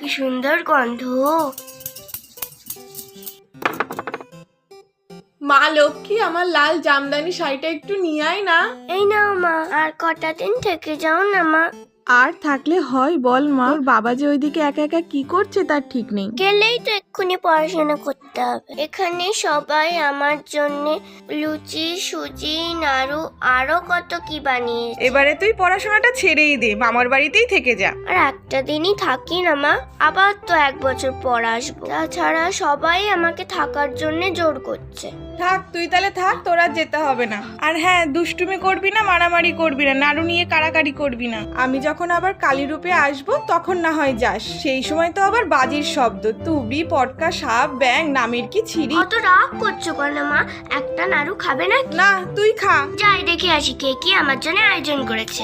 কি সুন্দর গন্ধ। মা লক্ষ্মী, আমার লাল জামদানি শাড়িটা একটু নিয়ে আয় না। এই নাও মা, আর কটা দিন থেকে যাও না মা। আর থাকলে হয় বল মা, তোর বাবা যে ওইদিকে একা একা কি করছে তার ঠিক নেই। গেলেই তো এক্ষুনি পড়াশোনা করতে হবে। এখানে সবাই আমার জন্য লুচি, সুজি, নাড়ু আরো কত কি বানিয়েছে। এবারে তুই পড়াশোনাটা ছেড়েই দে, মামার বাড়িতেই থেকে যা। আর একটা দিনই থাকি না মা, আবার তো 1 বছর পর আসবো। তাছাড়া সবাই আমাকে থাকার জন্য জোর করছে। থাক, তুই তাহলে থাক, তোর আর যেতে হবে না। আর হ্যাঁ, দুষ্টুমি করবি না, মারামারি করবি না, নাড়ু নিয়ে কাড়াকাড়ি করবি না। আমি যখন আবার কালী রূপে আসবো তখন না হয় যাস। সেই সময় তো আবার বাজির শব্দ, তুবড়ি, পটকা, সাপ, ব্যাং, নামের কি ছিরি। অত রাগ করছো কেন মা? একটা নাড়ু খাবে না? না, তুই খা। যাই দেখে আসি কে কি আমার জন্য আয়োজন করেছে।